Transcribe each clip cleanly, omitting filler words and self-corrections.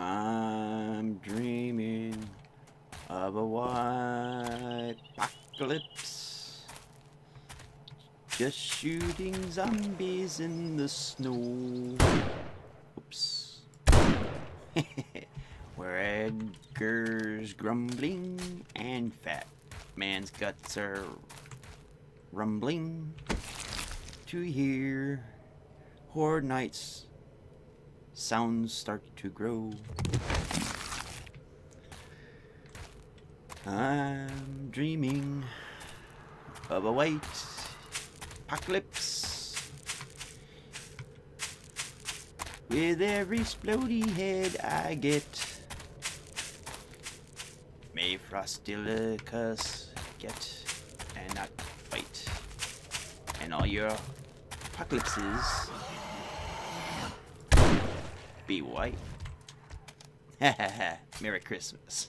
I'm dreaming of a white apocalypse, just shooting zombies in the snow. Oops. Where Edgar's grumbling and Fat Man's guts are rumbling to hear Horde Nights sounds start to grow. I'm dreaming of a white apocalypse. With every splody head I get, may Frostilicus get and not fight. And all your apocalypses be white. Ha ha ha. Merry Christmas.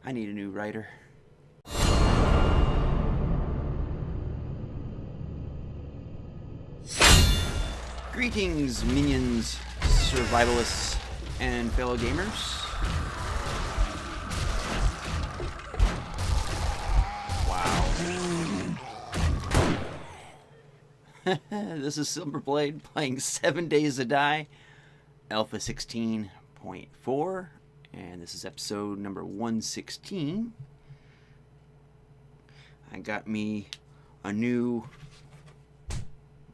I need a new writer. Greetings, minions, survivalists, and fellow gamers. This is Silverblade playing 7 Days to Die, Alpha 16.4, and this is episode number 116. I got me a new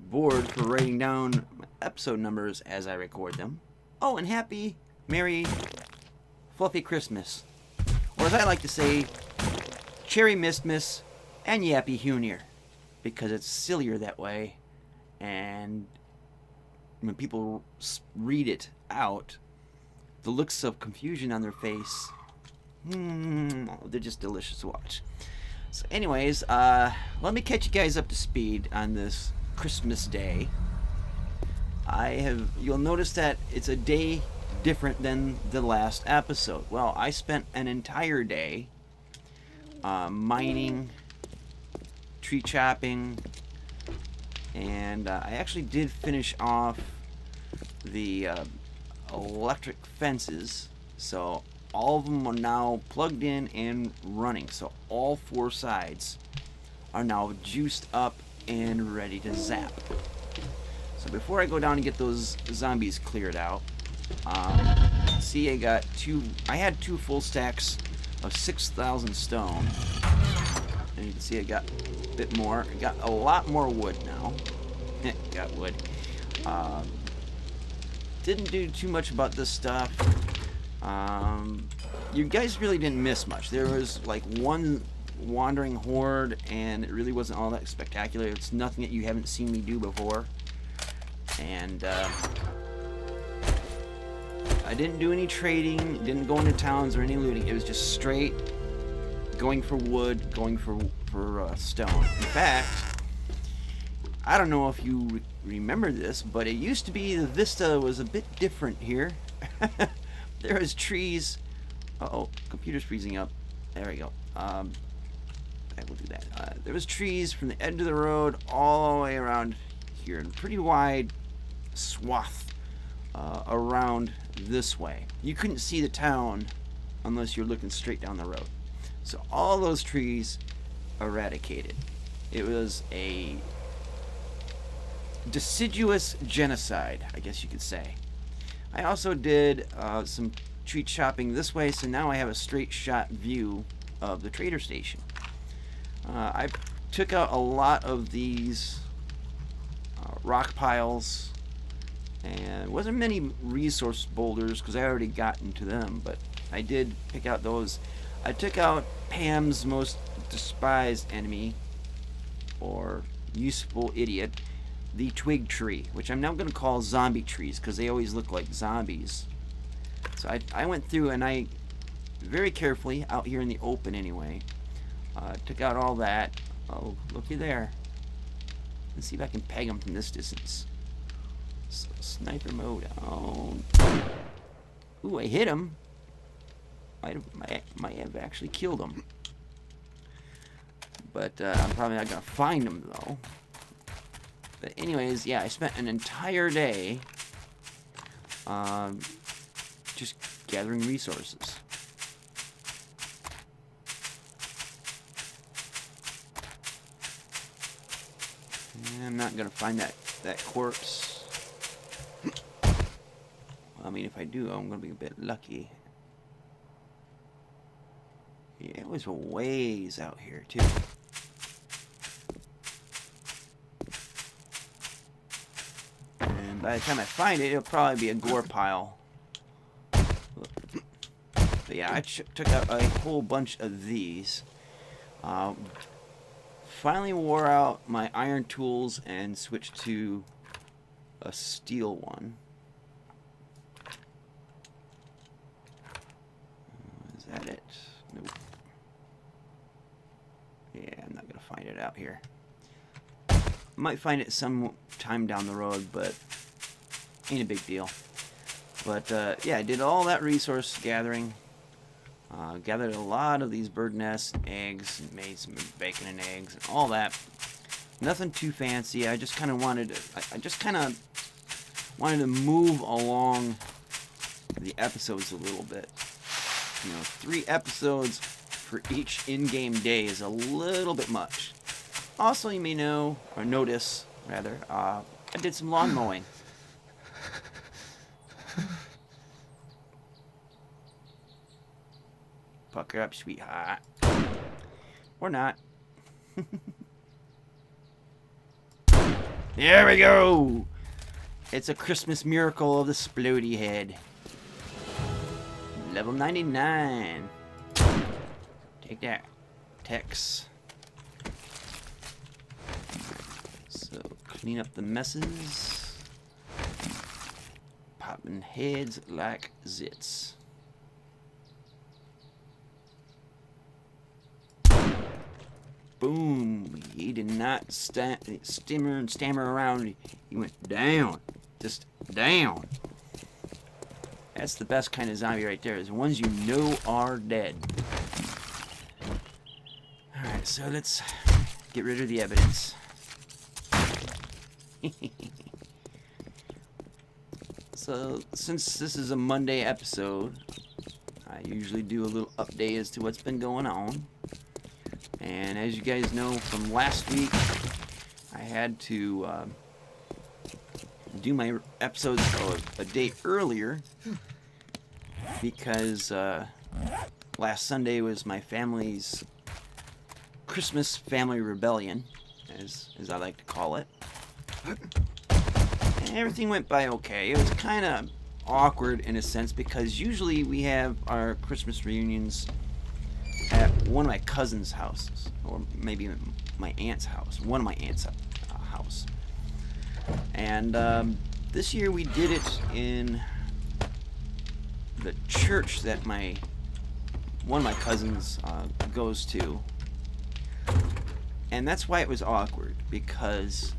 board for writing down episode numbers as I record them. Oh, and happy, merry, fluffy Christmas. Or as I like to say, Cherry Mistmas and Yappy Hunier, because it's sillier that way. And when people read it out, the looks of confusion on their face, they're just delicious to watch. So anyways, let me catch you guys up to speed on this Christmas day. You'll notice that it's a day different than the last episode. Well, I spent an entire day mining, tree chopping, and I actually did finish off the electric fences, so all of them are now plugged in and running. So all four sides are now juiced up and ready to zap. So before I go down and get those zombies cleared out, see, I had two full stacks of 6,000 stone, and you can see I got a bit more. I got a lot more wood now. Got wood. Didn't do too much about this stuff. You guys really didn't miss much. There was like one wandering horde, and it really wasn't all that spectacular. It's nothing that you haven't seen me do before. And I didn't do any trading, didn't go into towns or any looting. It was just straight going for wood, going for stone. In fact, I don't know if you remember this, but it used to be the vista was a bit different here. There was trees. Uh-oh, computer's freezing up. There we go. I will do that. There was trees from the edge of the road all the way around here, and pretty wide swath around this way. You couldn't see the town unless you're looking straight down the road. So all those trees eradicated. It was a deciduous genocide, I guess you could say. I also did some tree chopping this way, so now I have a straight shot view of the trader station. I took out a lot of these rock piles, and it wasn't many resource boulders because I already got into them, but I did pick out those. I took out Pam's most despised enemy, or useful idiot, the twig tree, which I'm now going to call zombie trees because they always look like zombies. So I went through and I very carefully, out here in the open anyway, took out all that. Oh, looky there. Let's see if I can peg him from this distance. So, sniper mode on. Ooh, I hit him. Might have actually killed him. But I'm probably not going to find him, though. But anyways, yeah, I spent an entire day just gathering resources. And I'm not gonna find that corpse. I mean, if I do, I'm gonna be a bit lucky. Yeah, it was a ways out here too. And by the time I find it, it'll probably be a gore pile. But yeah, I took out a whole bunch of these. Finally wore out my iron tools and switched to a steel one. Is that it? Nope. Yeah, I'm not gonna find it out here. Might find it some time down the road, but ain't a big deal. But yeah, I did all that resource gathering. Gathered a lot of these bird nests and eggs, and made some bacon and eggs and all that. Nothing too fancy. I just kind of wanted to move along the episodes a little bit. You know, 3 episodes for each in-game day is a little bit much. Also, you may know, or notice, rather, I did some lawn mowing. Pucker up, sweetheart. Or not. There we go! It's a Christmas miracle of the Splody Head. Level 99. Take that, Tex. So, clean up the messes. Popping heads like zits. Boom. He did not stammer around. He went down. Just down. That's the best kind of zombie right there, is the ones you know are dead. Alright, so let's get rid of the evidence. So, since this is a Monday episode, I usually do a little update as to what's been going on. And as you guys know from last week, I had to do my episodes a day earlier because last Sunday was my family's Christmas family rebellion, as I like to call it. And everything went by okay. It was kind of awkward in a sense because usually we have our Christmas reunions at one of my cousin's houses, or maybe my aunt's house, one of my aunt's house. And this year we did it in the church that one of my cousins goes to. And that's why it was awkward, because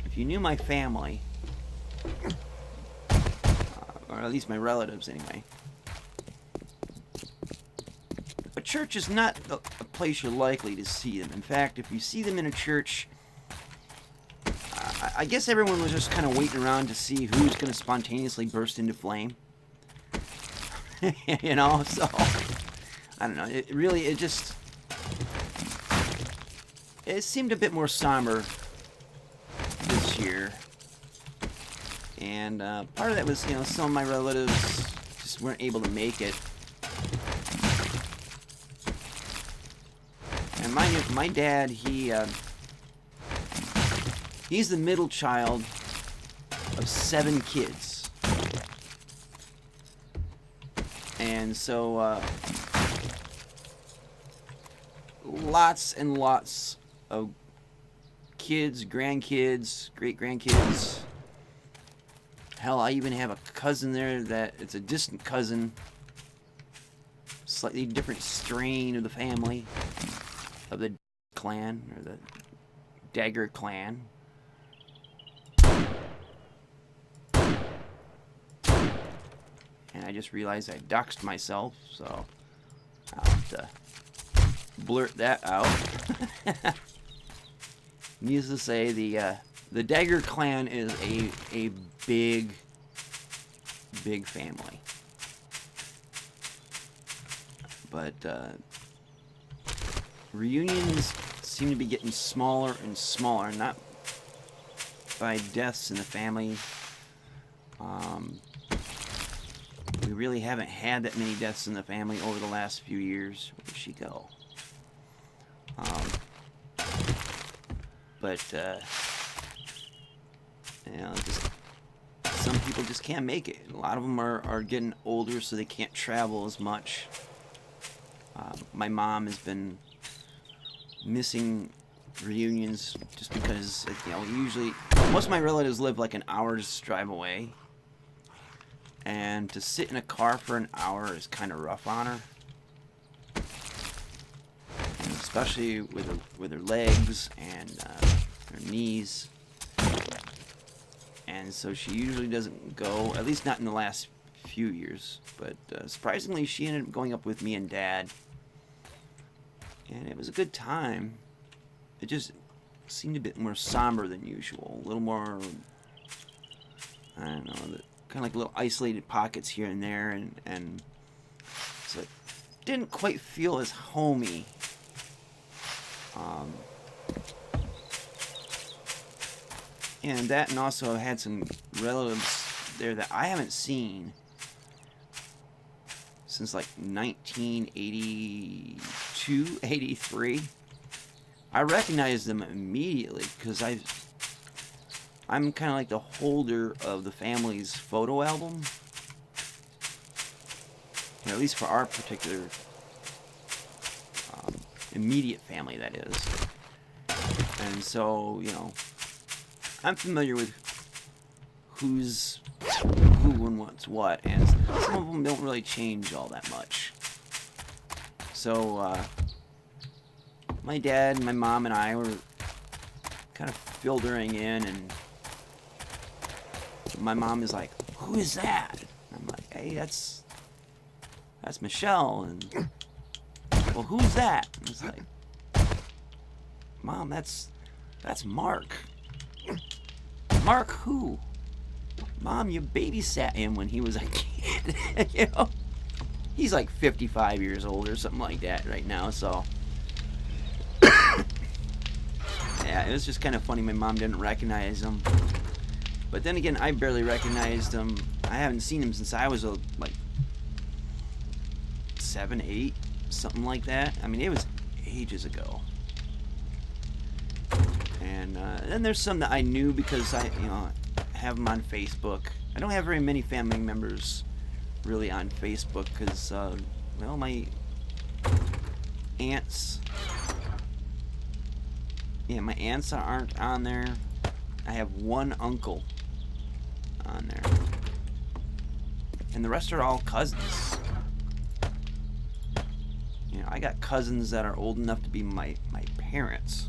if you knew my family, or at least my relatives anyway, a church is not a place you're likely to see them. In fact, if you see them in a church, I guess everyone was just kind of waiting around to see who's going to spontaneously burst into flame. You know, so I don't know. It seemed a bit more somber this year. And part of that was, you know, some of my relatives just weren't able to make it. And my dad, he's the middle child of 7 kids. And so, lots and lots of kids, grandkids, great-grandkids. Hell, I even have a cousin there that it's a distant cousin. Slightly different strain of the family. Of the clan, or the Dagger clan. And I just realized I doxed myself, so I'll have to blurt that out. Needless to say, the Dagger clan is a big big family. But reunions seem to be getting smaller and smaller, not by deaths in the family. We really haven't had that many deaths in the family over the last few years. Where did she go? But you know, just some people just can't make it. A lot of them are getting older, so they can't travel as much. My mom has been missing reunions just because, you know, usually most of my relatives live like an hour's drive away, and to sit in a car for an hour is kind of rough on her, and especially with her legs and her knees. And so she usually doesn't go, at least not in the last few years. But surprisingly, she ended up going up with me and Dad, and it was a good time. It just seemed a bit more somber than usual, a little more, I don't know, kind of like little isolated pockets here and there, and so it didn't quite feel as homey. And that, and also I had some relatives there that I haven't seen since like 1982, 83. I recognized them immediately because I'm kind of like the holder of the family's photo album. You know, at least for our particular immediate family, that is. And so, you know, I'm familiar with who's who and what's what, and some of them don't really change all that much. So, my dad and my mom and I were kind of filtering in, and my mom is like, "Who is that?" And I'm like, "Hey, that's Michelle." And, "Well, who's that?" And it's like, "Mom, that's Mark." "Mark who?" "Mom, you babysat him when he was a kid." You know, he's like 55 years old or something like that right now. So, yeah, it was just kind of funny. My mom didn't recognize him, but then again, I barely recognized him. I haven't seen him since I was like 7, 8, something like that. I mean, it was ages ago. And then there's some that I knew because I have them on Facebook. I don't have very many family members really on Facebook because, well, my aunts, my aunts aren't on there. I have one uncle on there, and the rest are all cousins. You know, I got cousins that are old enough to be my parents.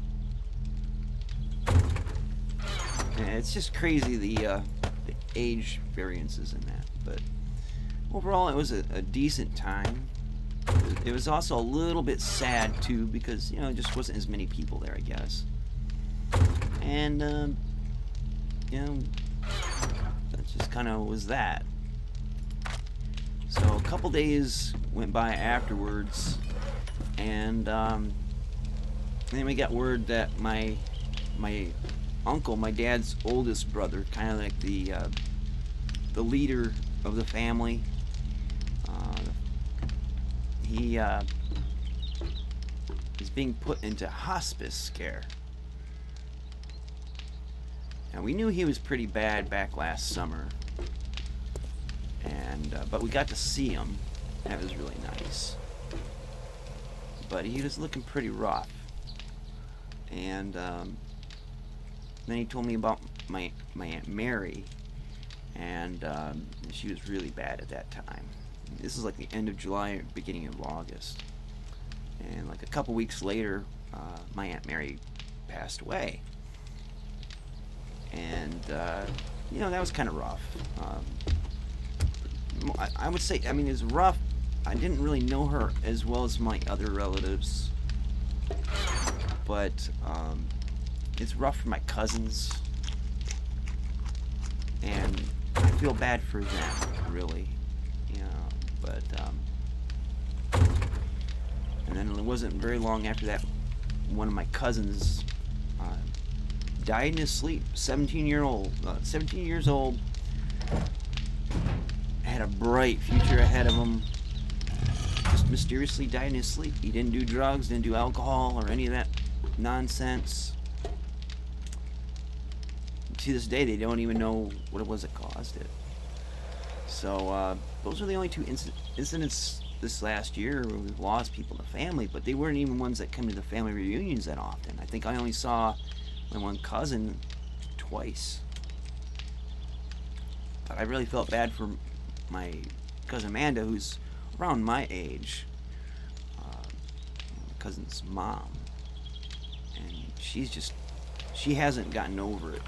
And it's just crazy the age variances in that. But overall, it was a decent time. It was also a little bit sad too because there just wasn't as many people there, I guess. And that just kind of was that. So a couple days went by afterwards, and then we got word that my uncle, my dad's oldest brother, kind of like the leader of the family, he is being put into hospice care. Now, we knew he was pretty bad back last summer, and but we got to see him. That was really nice. But he was looking pretty rough, and then he told me about my Aunt Mary, and she was really bad at that time. This is like the end of July or beginning of August, and like a couple weeks later, my Aunt Mary passed away. And that was kind of rough. I would say, it was rough. I didn't really know her as well as my other relatives, but it's rough for my cousins, and I feel bad for them. really, you know. But and then it wasn't very long after that, one of my cousins died in his sleep. 17 years old, had a bright future ahead of him. Just mysteriously died in his sleep. He didn't do drugs, didn't do alcohol, or any of that nonsense. To this day, they don't even know what it was that caused it. So those are the only two incidents this last year where we've lost people in the family, but they weren't even ones that come to the family reunions that often. I think I only saw my one cousin twice. But I really felt bad for my cousin Amanda, who's around my age, my cousin's mom, and she hasn't gotten over it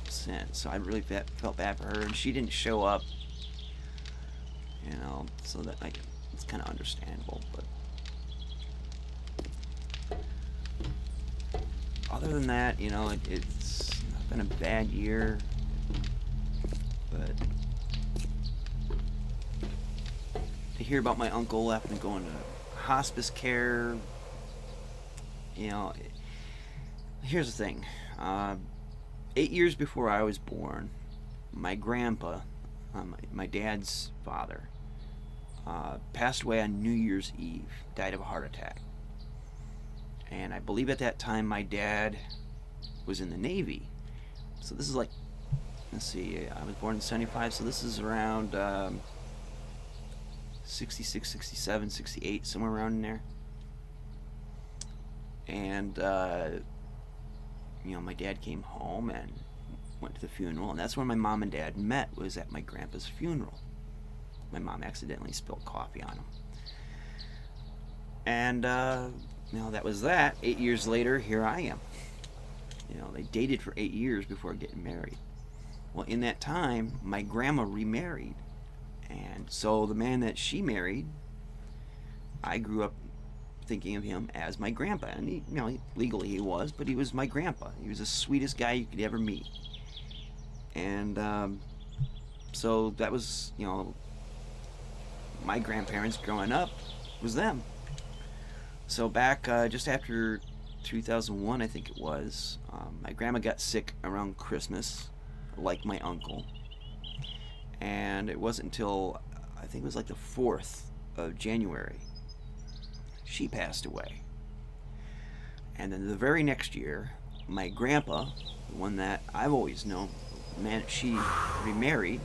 since. So I really felt bad for her, and she didn't show up, you know, so that it's kind of understandable. But other than that, you know, it's been a bad year. But to hear about my uncle after going to hospice care, you know, here's the thing. 8 years before I was born, my grandpa, my dad's father, passed away on New Year's Eve, died of a heart attack. And I believe at that time my dad was in the Navy. So this is like, let's see, I was born in 75, so this is around 66, 67, 68, somewhere around in there. And, you know, my dad came home and went to the funeral, and that's where my mom and dad met, was at my grandpa's funeral. My mom accidentally spilled coffee on him. And, you know, that was that. 8 years later, here I am. You know, they dated for 8 years before getting married. Well, in that time, my grandma remarried. And so the man that she married, I grew up thinking of him as my grandpa. And he, you know, legally he was, but he was my grandpa. He was the sweetest guy you could ever meet. And so that was, you know, my grandparents growing up was them. So back just after 2001, I think it was, my grandma got sick around Christmas, like my uncle. And it wasn't until, I think it was like the 4th of January, she passed away. And then the very next year, my grandpa, the one that I've always known, the man that she remarried,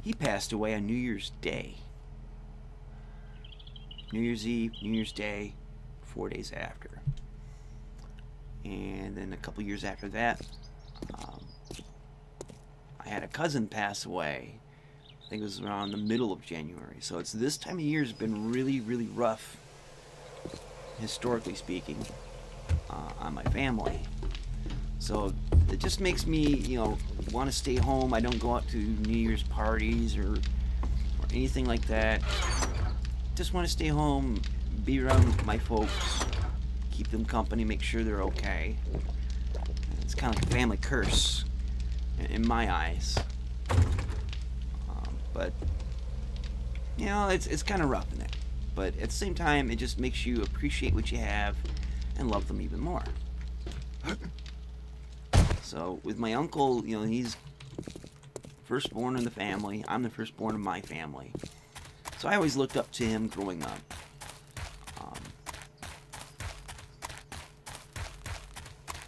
he passed away on New Year's Day. New Year's Eve, New Year's Day, 4 days after. And then a couple years after that, I had a cousin pass away. I think it was around the middle of January. So it's this time of year has been really, really rough, historically speaking, on my family. So it just makes me, you know, want to stay home. I don't go out to New Year's parties or anything like that. Just want to stay home, be around my folks, keep them company, make sure they're okay. It's kind of like a family curse in my eyes. But you know, it's kind of rough in there. But at the same time, it just makes you appreciate what you have and love them even more. So with my uncle, you know, he's firstborn in the family. I'm the firstborn of my family. So I always looked up to him growing up.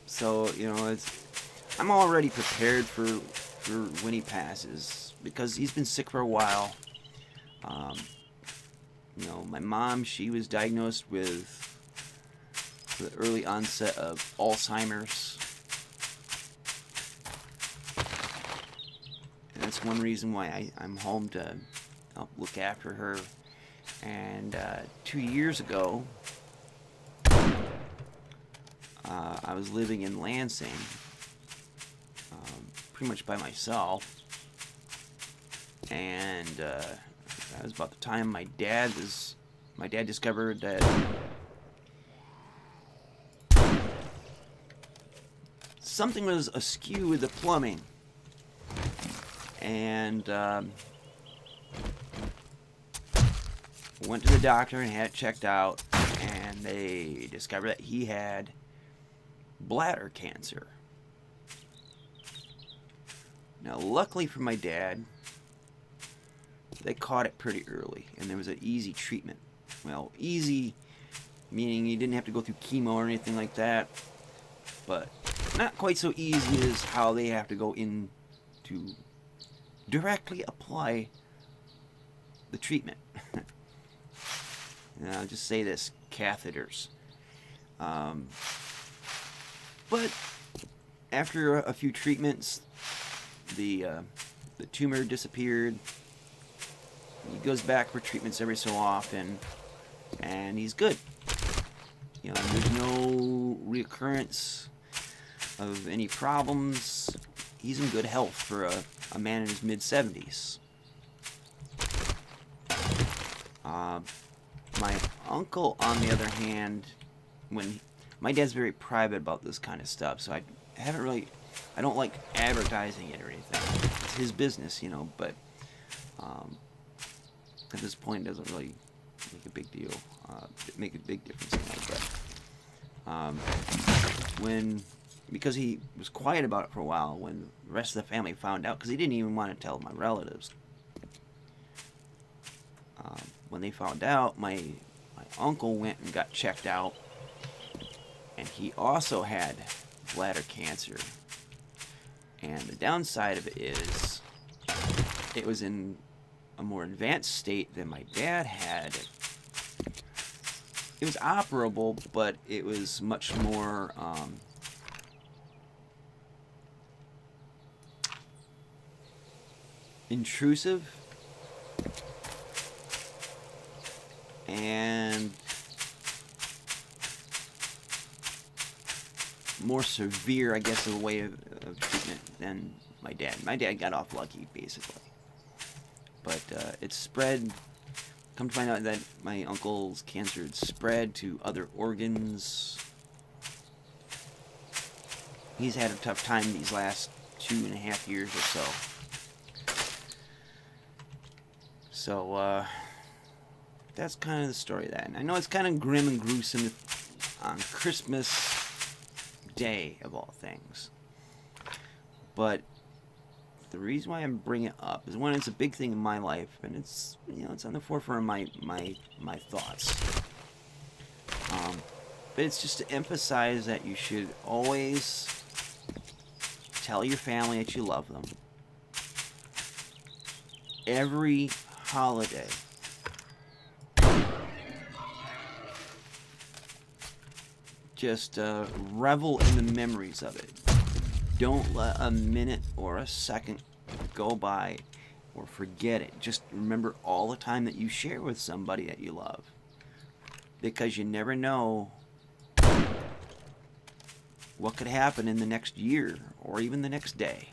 So, you know, I'm already prepared for when he passes, because he's been sick for a while. You know, my mom, she was diagnosed with the early onset of Alzheimer's. And that's one reason why I'm home to help look after her. And 2 years ago, I was living in Lansing, pretty much by myself. And that was about the time my dad discovered that something was askew with the plumbing. and went to the doctor and had it checked out, and they discovered that he had bladder cancer. Now, luckily for my dad, they caught it pretty early, and there was an easy treatment. Well, easy meaning you didn't have to go through chemo or anything like that, but not quite so easy as how they have to go in to directly apply the treatment. And I'll just say this, catheters. But after a few treatments, the tumor disappeared. He goes back for treatments every so often, and he's good. You know, there's no reoccurrence of any problems. He's in good health for a man in his mid-70s. My uncle, on the other hand, my dad's very private about this kind of stuff, so I don't like advertising it or anything. It's his business, you know, but at this point it doesn't really make a big deal, make a big difference, you know, but because he was quiet about it for a while, when the rest of the family found out, because he didn't even want to tell my relatives, when they found out, my uncle went and got checked out, and he also had bladder cancer. And the downside of it is, it was in a more advanced state than my dad had. It was operable, but it was much more intrusive and more severe, I guess, of a way of treatment than my dad. My dad got off lucky, basically. But it spread. Come to find out that my uncle's cancer had spread to other organs. He's had a tough time these last 2.5 years or so. So, that's kind of the story of that. And I know it's kind of grim and gruesome on Christmas Day, of all things. But the reason why I'm bringing it up is, one, it's a big thing in my life, and it's, you know, it's on the forefront of my thoughts. But it's just to emphasize that you should always tell your family that you love them. Every holiday. Just revel in the memories of it. Don't let a minute or a second go by or forget it. Just remember all the time that you share with somebody that you love. Because you never know what could happen in the next year or even the next day.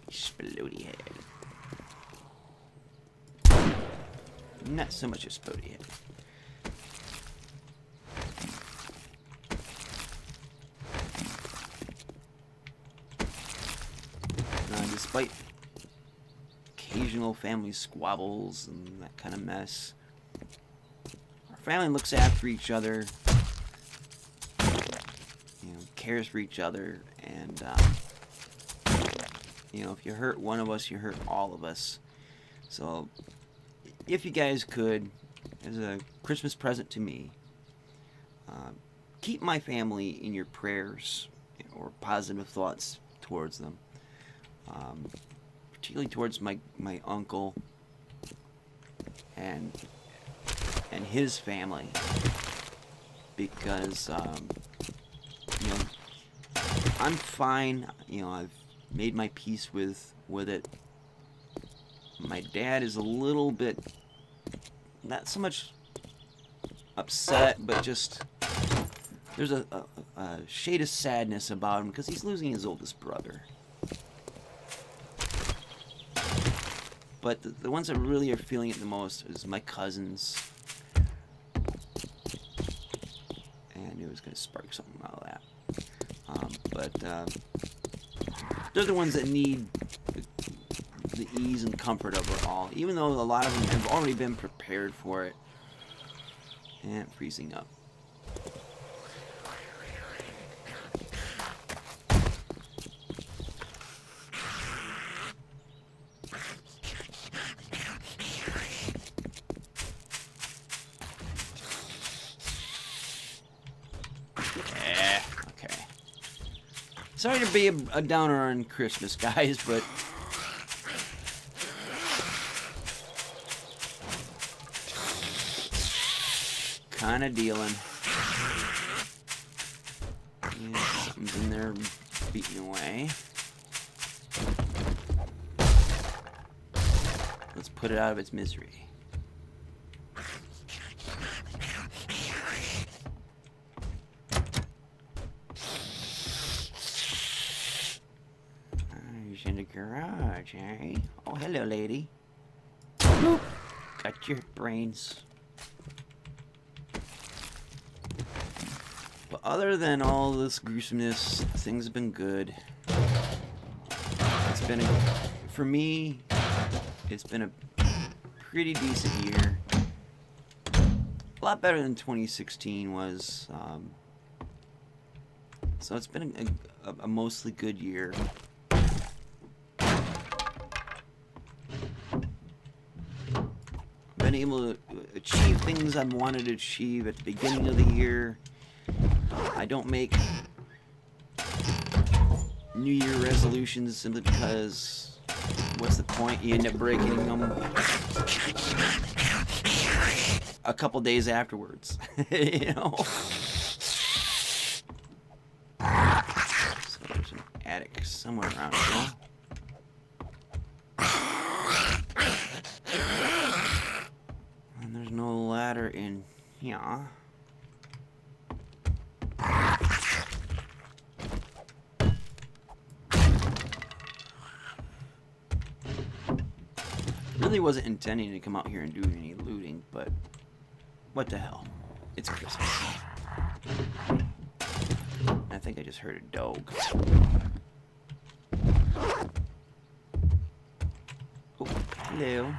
Explodey head. Not so much a spody head. Despite occasional family squabbles and that kind of mess, our family looks after each other, you know, cares for each other, and you know, if you hurt one of us, you hurt all of us. So if you guys could, as a Christmas present to me, keep my family in your prayers, or positive thoughts towards them. Particularly towards my uncle and his family, because you know, I'm fine. You know, I've made my peace with it. My dad is a little bit, not so much upset, but just there's a shade of sadness about him, because he's losing his oldest brother. But the ones that really are feeling it the most is my cousins. And it was going to spark something out of that. But they're the ones that need the ease and comfort of it all, even though a lot of them have already been prepared for it. And freezing up. Yeah, okay. Sorry to be a downer on Christmas, guys, but kind of dealing. Yeah, something's in there beating away. Let's put it out of its misery. He's in the garage, eh? Oh, hello, lady. Boop. Got your brains. But other than all this gruesomeness, things have been good. It's been, for me, it's been a pretty decent year. A lot better than 2016 was. So it's been a mostly good year. Been able to achieve things I wanted to achieve at the beginning of the year. I don't make New Year resolutions simply because what's the point? You end up breaking them a couple days afterwards. You know? So there's an attic somewhere around here. And there's no ladder in here. Really wasn't intending to come out here and do any looting, but what the hell? It's Christmas. I think I just heard a dog. Oh, hello.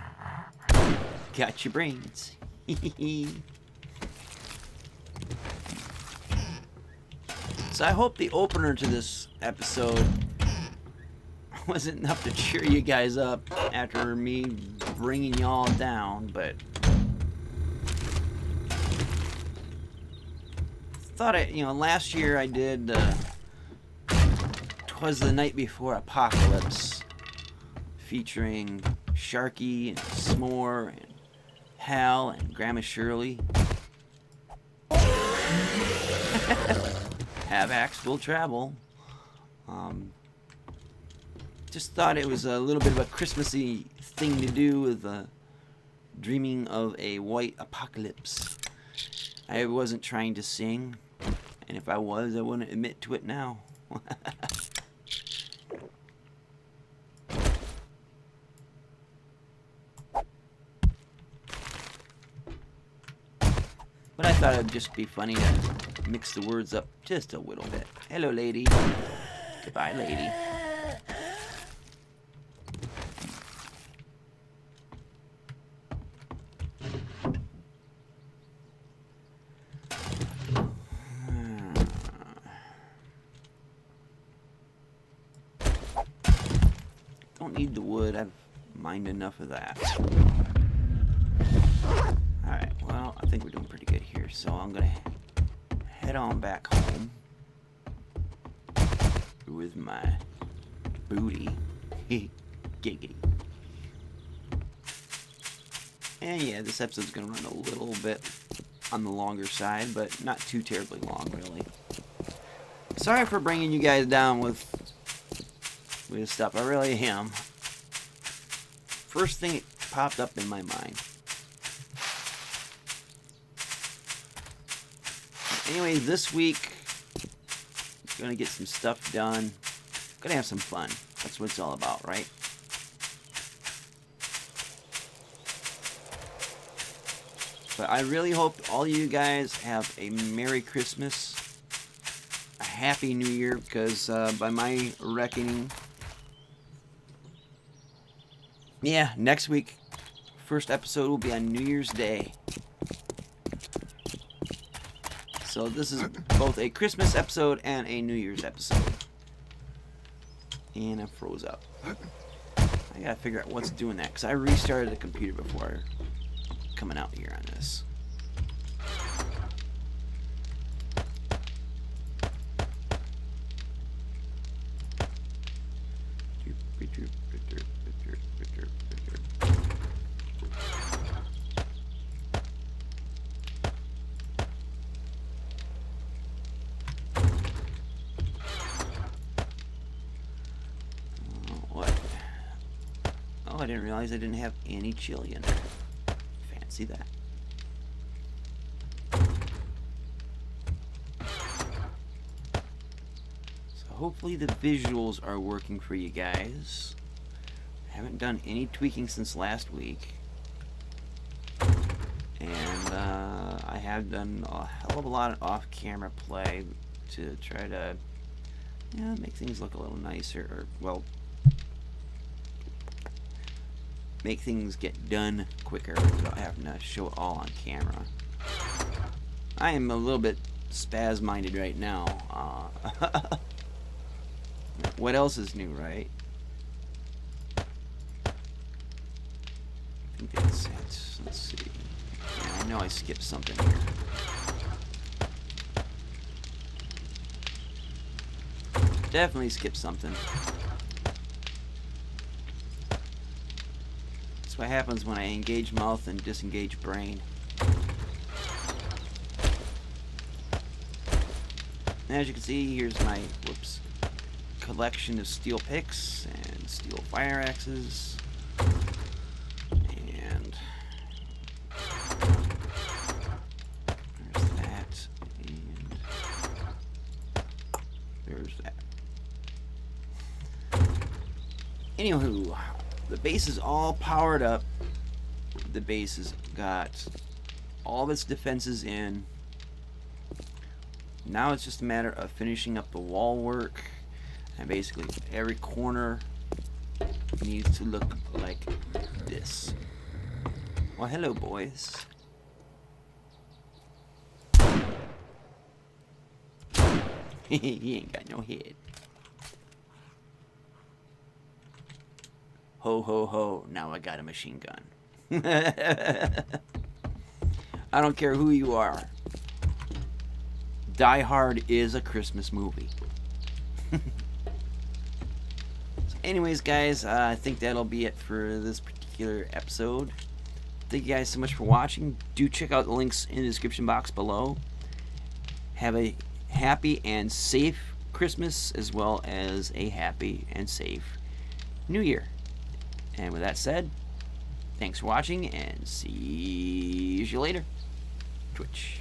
Got your brains. So I hope the opener to this episode wasn't enough to cheer you guys up after me bringing y'all down, but thought last year I did 'Twas the Night Before Apocalypse, featuring Sharky and S'more and Hal and Grandma Shirley. Have Axe Will Travel. Just thought it was a little bit of a Christmassy thing to do with dreaming of a white apocalypse. I wasn't trying to sing, and if I was, I wouldn't admit to it now. But I thought it'd just be funny to mix the words up just a little bit. Hello, lady. Goodbye, lady. Don't need the wood. I've mined enough of that. Alright, well, I think we're doing pretty good here, so I'm gonna head on back home with my booty. Giggity. And yeah, this episode's gonna run a little bit on the longer side, but not too terribly long, really. Sorry for bringing you guys down with stuff. I really am. First thing that popped up in my mind. Anyway, this week, gonna get some stuff done. Gonna have some fun. That's what it's all about, right? But I really hope all you guys have a Merry Christmas a happy new year, because by my reckoning, yeah, next week, first episode will be on New Year's Day. So this is both a Christmas episode and a New Year's episode. And I froze up. I gotta figure out what's doing that, because I restarted the computer before coming out here on this. I didn't realize I didn't have any chili in there. Fancy that. So hopefully the visuals are working for you guys. I haven't done any tweaking since last week. And I have done a hell of a lot of off-camera play to try to, make things look a little nicer, or, well, make things get done quicker without having to show it all on camera. I am a little bit spaz-minded right now. What else is new, right? I think that's it. Let's see. Yeah, I know I skipped something here. Definitely skipped something. What happens when I engage mouth and disengage brain. As you can see, here's my collection of steel picks and steel fire axes. And there's that. And there's that. Anywho, the base is all powered up. The base has got all of its defenses in. Now it's just a matter of finishing up the wall work. And basically every corner needs to look like this. Well, hello, boys. He ain't got no head. Ho, ho, ho, now I got a machine gun. I don't care who you are. Die Hard is a Christmas movie. So anyways, guys, I think that'll be it for this particular episode. Thank you guys so much for watching. Do check out the links in the description box below. Have a happy and safe Christmas, as well as a happy and safe New Year. And with that said, thanks for watching, and see you later. Twitch.